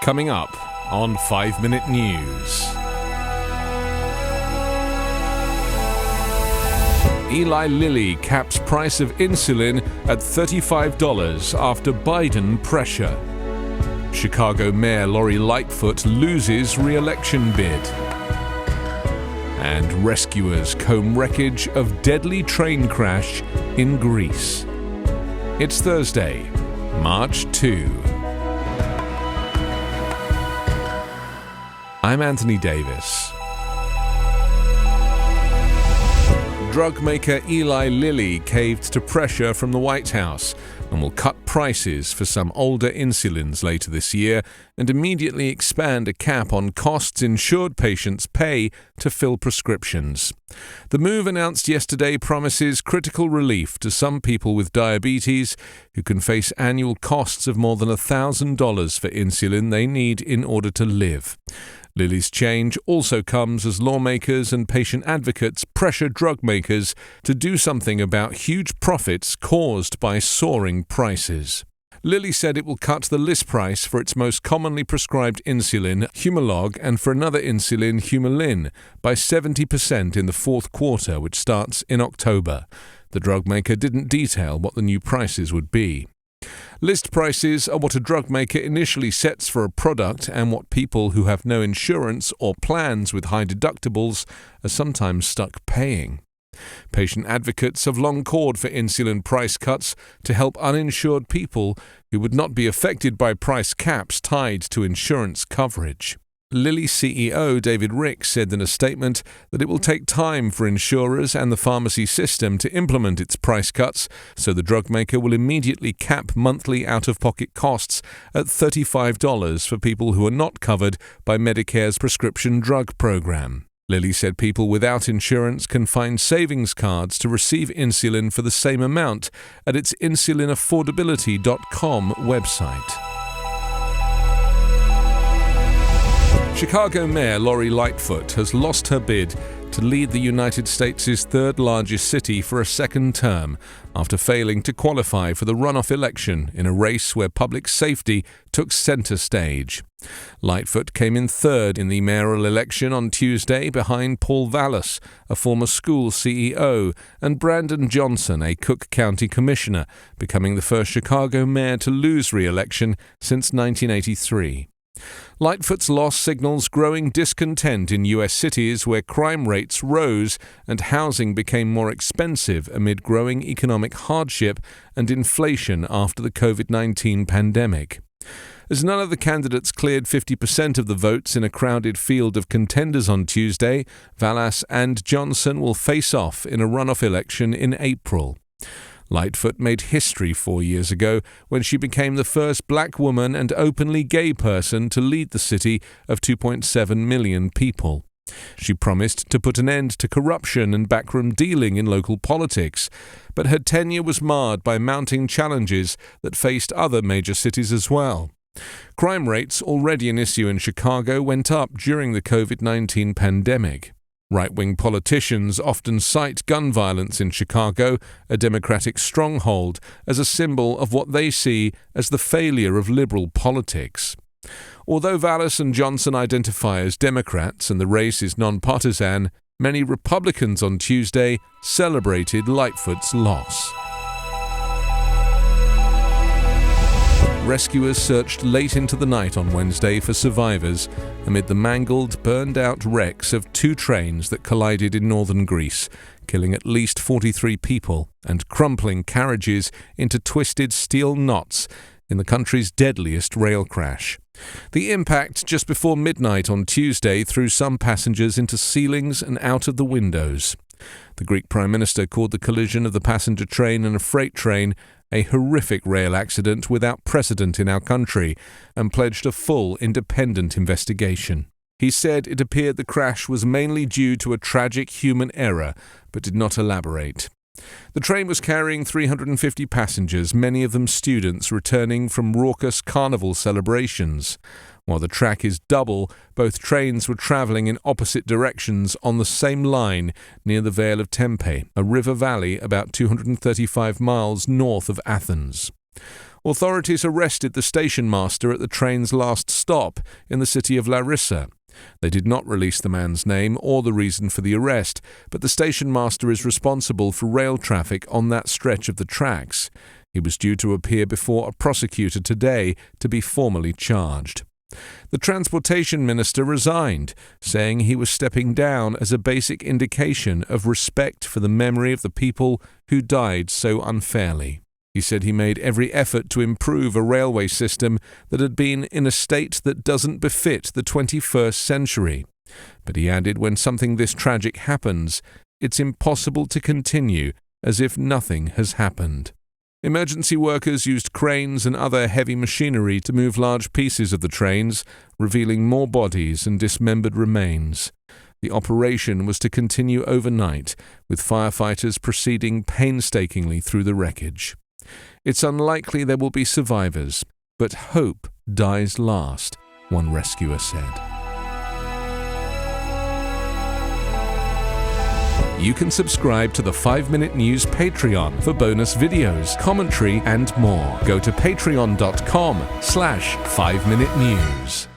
Coming up on 5 Minute News. Eli Lilly caps price of insulin at $35 after Biden pressure. Chicago Mayor Lori Lightfoot loses re-election bid. And rescuers comb wreckage of deadly train crash in Greece. It's Thursday, March 2. I'm Anthony Davis. Drug maker Eli Lilly caved to pressure from the White House and will cut prices for some older insulins later this year and immediately expand a cap on costs insured patients pay to fill prescriptions. The move announced yesterday promises critical relief to some people with diabetes who can face annual costs of more than $1,000 for insulin they need in order to live. Lilly's change also comes as lawmakers and patient advocates pressure drug makers to do something about huge profits caused by soaring prices. Lilly said it will cut the list price for its most commonly prescribed insulin, Humalog, and for another insulin, Humulin, by 70% in the fourth quarter, which starts in October. The drug maker didn't detail what the new prices would be. List prices are what a drug maker initially sets for a product and what people who have no insurance or plans with high deductibles are sometimes stuck paying. Patient advocates have long called for insulin price cuts to help uninsured people who would not be affected by price caps tied to insurance coverage. Lilly CEO David Ricks said in a statement that it will take time for insurers and the pharmacy system to implement its price cuts, so the drug maker will immediately cap monthly out-of-pocket costs at $35 for people who are not covered by Medicare's prescription drug program. Lilly said people without insurance can find savings cards to receive insulin for the same amount at its insulinaffordability.com website. Chicago Mayor Lori Lightfoot has lost her bid to lead the United States' third largest city for a second term after failing to qualify for the runoff election in a race where public safety took center stage. Lightfoot came in third in the mayoral election on Tuesday behind Paul Vallas, a former school CEO, and Brandon Johnson, a Cook County commissioner, becoming the first Chicago mayor to lose re-election since 1983. Lightfoot's loss signals growing discontent in U.S. cities where crime rates rose and housing became more expensive amid growing economic hardship and inflation after the COVID-19 pandemic. As none of the candidates cleared 50% of the votes in a crowded field of contenders on Tuesday, Vallas and Johnson will face off in a runoff election in April. Lightfoot made history 4 years ago when she became the first black woman and openly gay person to lead the city of 2.7 million people. She promised to put an end to corruption and backroom dealing in local politics, but her tenure was marred by mounting challenges that faced other major cities as well. Crime rates, already an issue in Chicago, went up during the COVID-19 pandemic. Right-wing politicians often cite gun violence in Chicago, a Democratic stronghold, as a symbol of what they see as the failure of liberal politics. Although Vallas and Johnson identify as Democrats and the race is nonpartisan, many Republicans on Tuesday celebrated Lightfoot's loss. Rescuers searched late into the night on Wednesday for survivors amid the mangled, burned-out wrecks of two trains that collided in northern Greece, killing at least 43 people and crumpling carriages into twisted steel knots in the country's deadliest rail crash. The impact just before midnight on Tuesday threw some passengers into ceilings and out of the windows. The Greek Prime Minister called the collision of the passenger train and a freight train a horrific rail accident without precedent in our country and pledged a full independent investigation. He said it appeared the crash was mainly due to a tragic human error, but did not elaborate. The train was carrying 350 passengers, many of them students returning from raucous carnival celebrations. While the track is double, both trains were travelling in opposite directions on the same line near the Vale of Tempe, a river valley about 235 miles north of Athens. Authorities arrested the station master at the train's last stop in the city of Larissa. They did not release the man's name or the reason for the arrest, but the station master is responsible for rail traffic on that stretch of the tracks. He was due to appear before a prosecutor today to be formally charged. The transportation minister resigned, saying he was stepping down as a basic indication of respect for the memory of the people who died so unfairly. He said he made every effort to improve a railway system that had been in a state that doesn't befit the 21st century. But he added, when something this tragic happens, it's impossible to continue as if nothing has happened. Emergency workers used cranes and other heavy machinery to move large pieces of the trains, revealing more bodies and dismembered remains. The operation was to continue overnight, with firefighters proceeding painstakingly through the wreckage. It's unlikely there will be survivors, but hope dies last, one rescuer said. You can subscribe to the 5-Minute News Patreon for bonus videos, commentary, and more. Go to patreon.com/5minutenews.